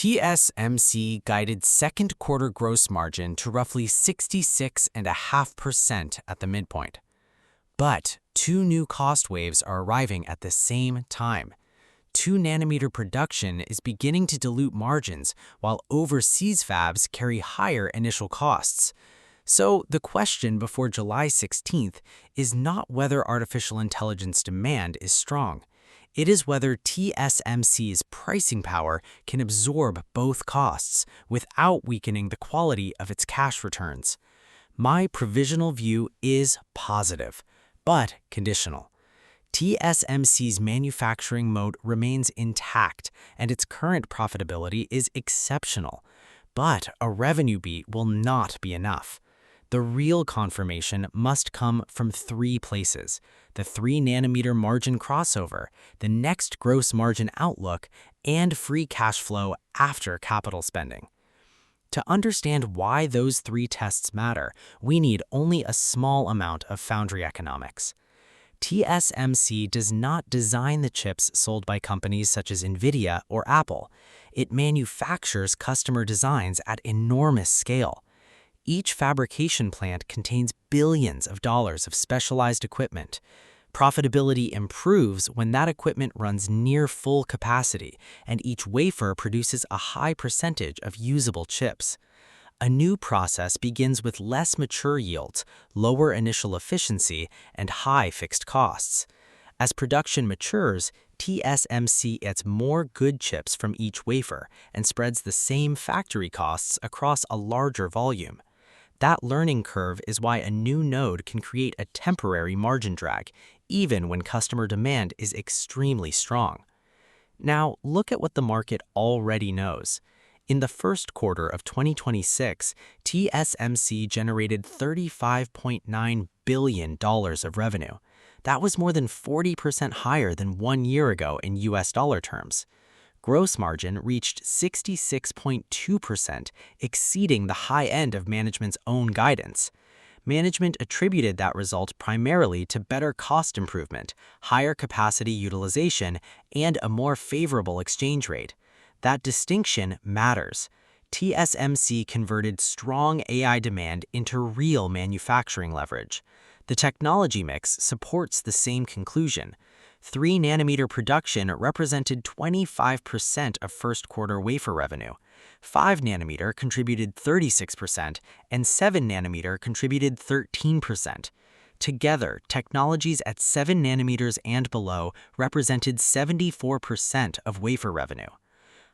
TSMC guided second quarter gross margin to roughly 66.5% at the midpoint. But two new cost waves are arriving at the same time. 2-nanometer production is beginning to dilute margins, while overseas fabs carry higher initial costs. So the question before July 16th is not whether artificial intelligence demand is strong. It is whether TSMC's pricing power can absorb both costs without weakening the quality of its cash returns. My provisional view is positive, but conditional. TSMC's manufacturing mode remains intact, and its current profitability is exceptional. But a revenue beat will not be enough. The real confirmation must come from three places: the 3-nanometer margin crossover, the next gross margin outlook, and free cash flow after capital spending. To understand why those three tests matter, we need only a small amount of foundry economics. TSMC does not design the chips sold by companies such as NVIDIA or Apple. It manufactures customer designs at enormous scale. Each fabrication plant contains billions of dollars of specialized equipment. Profitability improves when that equipment runs near full capacity, and each wafer produces a high percentage of usable chips. A new process begins with less mature yields, lower initial efficiency, and high fixed costs. As production matures, TSMC gets more good chips from each wafer and spreads the same factory costs across a larger volume. That learning curve is why a new node can create a temporary margin drag, even when customer demand is extremely strong. Now, look at what the market already knows. In the first quarter of 2026, TSMC generated $35.9 billion of revenue. That was more than 40% higher than 1 year ago in US dollar terms. Gross margin reached 66.2%, exceeding the high end of management's own guidance. Management attributed that result primarily to better cost improvement, higher capacity utilization, and a more favorable exchange rate. That distinction matters. TSMC converted strong AI demand into real manufacturing leverage. The technology mix supports the same conclusion. 3-nanometer production represented 25% of first-quarter wafer revenue. 5-nanometer contributed 36%, and 7-nanometer contributed 13%. Together, technologies at 7 nanometers and below represented 74% of wafer revenue.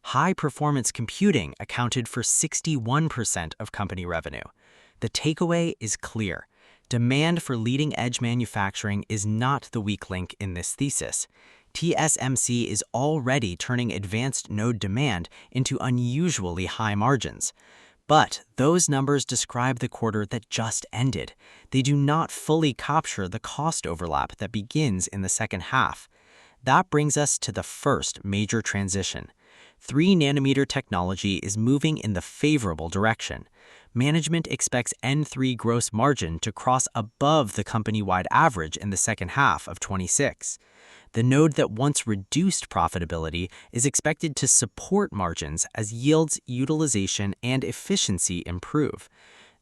High-performance computing accounted for 61% of company revenue. The takeaway is clear. Demand for leading-edge manufacturing is not the weak link in this thesis. TSMC is already turning advanced node demand into unusually high margins. But those numbers describe the quarter that just ended. They do not fully capture the cost overlap that begins in the second half. That brings us to the first major transition. 3-nanometer technology is moving in the favorable direction. Management expects N3 gross margin to cross above the company-wide average in the second half of 26. The node that once reduced profitability is expected to support margins as yields, utilization, and efficiency improve.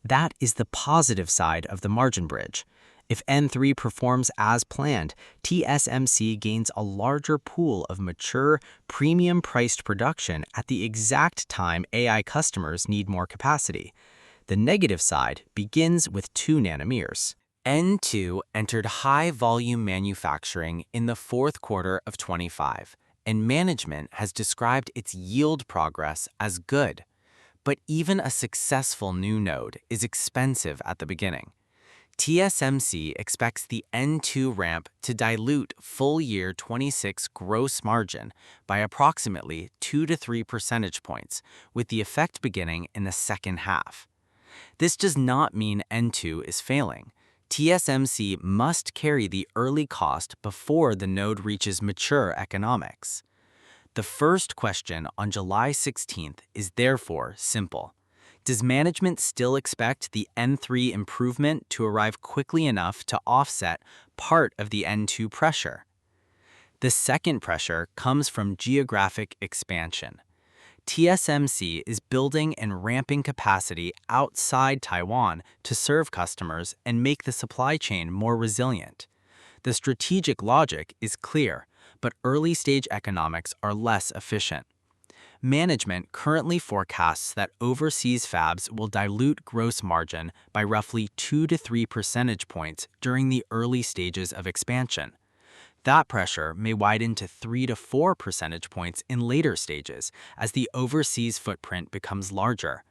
That is the positive side of the margin bridge. If N3 performs as planned, TSMC gains a larger pool of mature, premium-priced production at the exact time AI customers need more capacity. The negative side begins with 2 nanometers. N2 entered high-volume manufacturing in the fourth quarter of 25, and management has described its yield progress as good. But even a successful new node is expensive at the beginning. TSMC expects the N2 ramp to dilute full-year 26 gross margin by approximately 2 to 3 percentage points, with the effect beginning in the second half. This does not mean N2 is failing. TSMC must carry the early cost before the node reaches mature economics. The first question on July 16th is therefore simple. Does management still expect the N3 improvement to arrive quickly enough to offset part of the N2 pressure? The second pressure comes from geographic expansion. TSMC is building and ramping capacity outside Taiwan to serve customers and make the supply chain more resilient. The strategic logic is clear, but early-stage economics are less efficient. Management currently forecasts that overseas fabs will dilute gross margin by roughly 2 to 3 percentage points during the early stages of expansion. That pressure may widen to 3 to 4 percentage points in later stages as the overseas footprint becomes larger.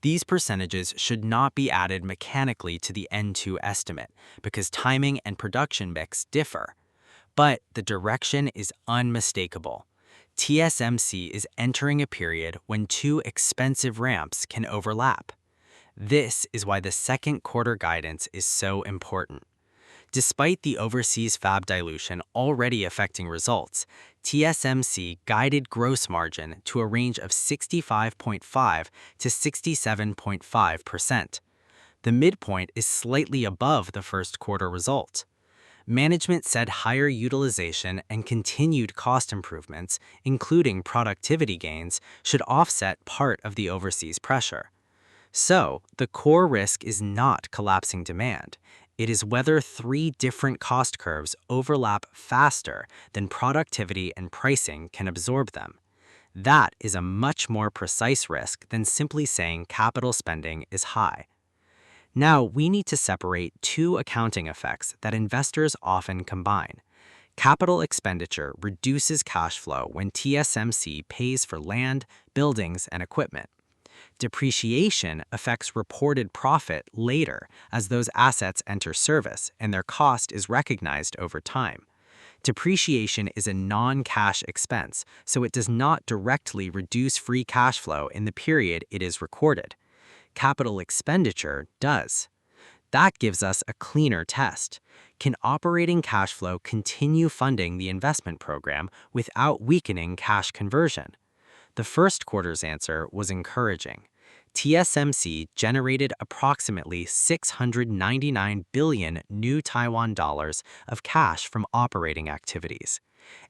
These percentages should not be added mechanically to the N2 estimate because timing and production mix differ. But the direction is unmistakable. TSMC is entering a period when two expensive ramps can overlap. This is why the second quarter guidance is so important. Despite the overseas fab dilution already affecting results, TSMC guided gross margin to a range of 65.5 to 67.5%. The midpoint is slightly above the first quarter result. Management said higher utilization and continued cost improvements, including productivity gains, should offset part of the overseas pressure. So, the core risk is not collapsing demand. It is whether three different cost curves overlap faster than productivity and pricing can absorb them. That is a much more precise risk than simply saying capital spending is high. Now, we need to separate two accounting effects that investors often combine. Capital expenditure reduces cash flow when TSMC pays for land, buildings, and equipment. Depreciation affects reported profit later as those assets enter service and their cost is recognized over time. Depreciation is a non-cash expense, so it does not directly reduce free cash flow in the period it is recorded. Capital expenditure does. That gives us a cleaner test. Can operating cash flow continue funding the investment program without weakening cash conversion? The first quarter's answer was encouraging. TSMC generated approximately 699 billion new Taiwan dollars of cash from operating activities.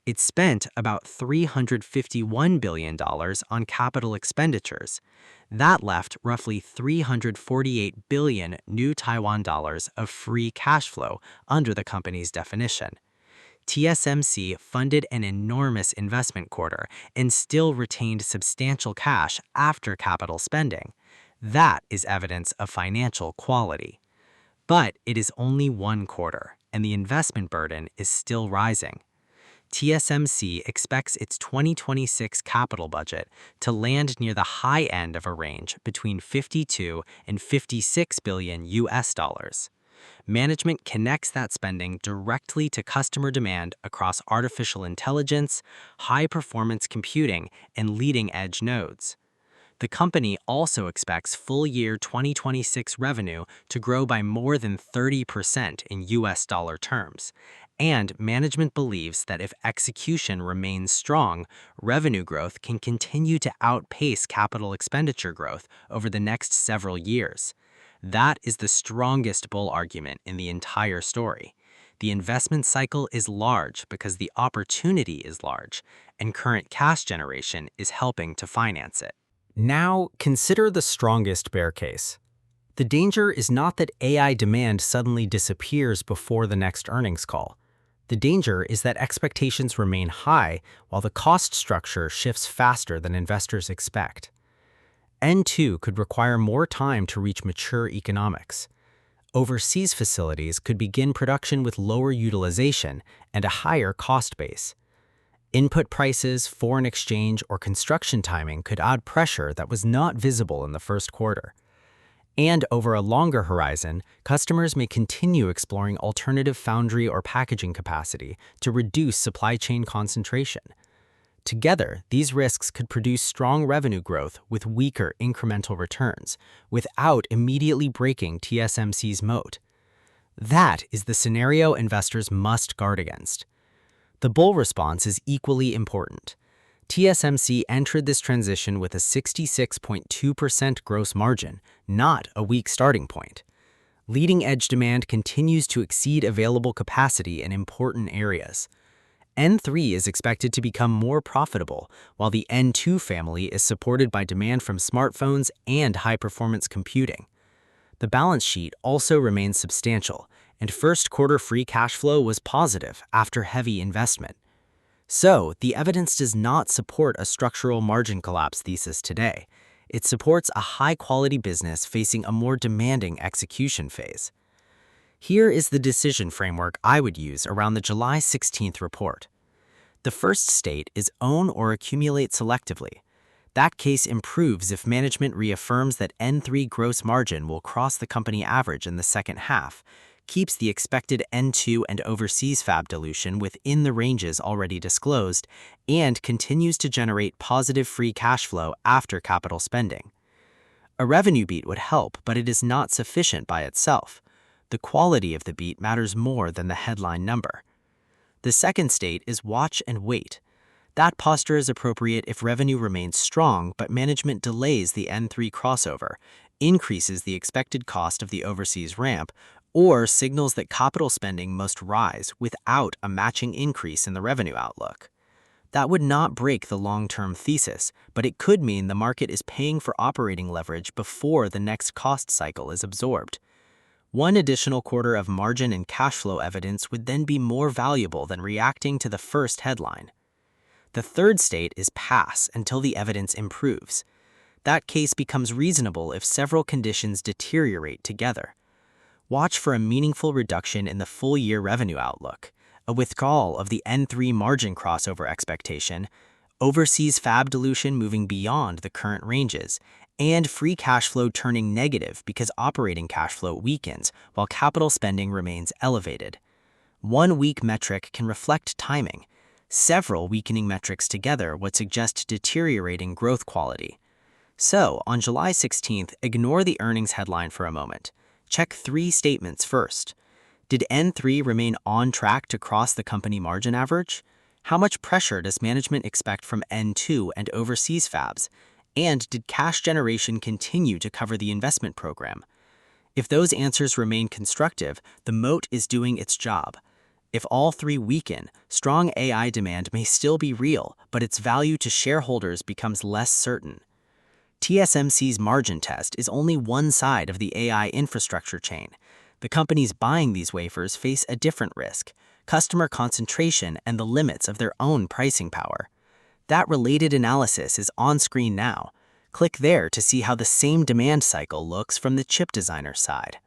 It spent about $351 billion on capital expenditures. That left roughly 348 billion new Taiwan dollars of free cash flow under the company's definition. TSMC funded an enormous investment quarter and still retained substantial cash after capital spending. That is evidence of financial quality. But it is only one quarter, and the investment burden is still rising. TSMC expects its 2026 capital budget to land near the high end of a range between 52 and 56 billion US dollars. Management connects that spending directly to customer demand across artificial intelligence, high-performance computing, and leading-edge nodes. The company also expects full-year 2026 revenue to grow by more than 30% in US dollar terms, and management believes that if execution remains strong, revenue growth can continue to outpace capital expenditure growth over the next several years. That is the strongest bull argument in the entire story. The investment cycle is large because the opportunity is large, and current cash generation is helping to finance it. Now, consider the strongest bear case. The danger is not that AI demand suddenly disappears before the next earnings call. The danger is that expectations remain high while the cost structure shifts faster than investors expect. N2 could require more time to reach mature economics. Overseas facilities could begin production with lower utilization and a higher cost base. Input prices, foreign exchange, or construction timing could add pressure that was not visible in the first quarter. And over a longer horizon, customers may continue exploring alternative foundry or packaging capacity to reduce supply chain concentration. Together, these risks could produce strong revenue growth with weaker incremental returns, without immediately breaking TSMC's moat. That is the scenario investors must guard against. The bull response is equally important. TSMC entered this transition with a 66.2% gross margin, not a weak starting point. Leading-edge demand continues to exceed available capacity in important areas. N3 is expected to become more profitable, while the N2 family is supported by demand from smartphones and high-performance computing. The balance sheet also remains substantial, and first quarter free cash flow was positive after heavy investment. So, the evidence does not support a structural margin collapse thesis today. It supports a high-quality business facing a more demanding execution phase. Here is the decision framework I would use around the July 16th report. The first state is own or accumulate selectively. That case improves if management reaffirms that N3 gross margin will cross the company average in the second half, keeps the expected N2 and Overseas-Fab dilution within the ranges already disclosed, and continues to generate positive free cash flow after capital spending. A revenue beat would help, but it is not sufficient by itself. The quality of the beat matters more than the headline number. The second state is watch and wait. That posture is appropriate if revenue remains strong but management delays the N3 crossover, increases the expected cost of the overseas ramp, or signals that capital spending must rise without a matching increase in the revenue outlook. That would not break the long-term thesis, but it could mean the market is paying for operating leverage before the next cost cycle is absorbed. One additional quarter of margin and cash flow evidence would then be more valuable than reacting to the first headline. The third state is pass until the evidence improves. That case becomes reasonable if several conditions deteriorate together. Watch for a meaningful reduction in the full-year revenue outlook, a withdrawal of the N3 margin crossover expectation, Overseas-Fab dilution moving beyond the current ranges, and free cash flow turning negative because operating cash flow weakens while capital spending remains elevated. One weak metric can reflect timing. Several weakening metrics together would suggest deteriorating growth quality. So, on July 16th, ignore the earnings headline for a moment. Check three statements first. Did N3 remain on track to cross the company margin average? How much pressure does management expect from N2 and overseas fabs? And did cash generation continue to cover the investment program? If those answers remain constructive, the moat is doing its job. If all three weaken, strong AI demand may still be real, but its value to shareholders becomes less certain. TSMC's margin test is only one side of the AI infrastructure chain. The companies buying these wafers face a different risk: customer concentration and the limits of their own pricing power. That related analysis is on screen now. Click there to see how the same demand cycle looks from the chip designer side.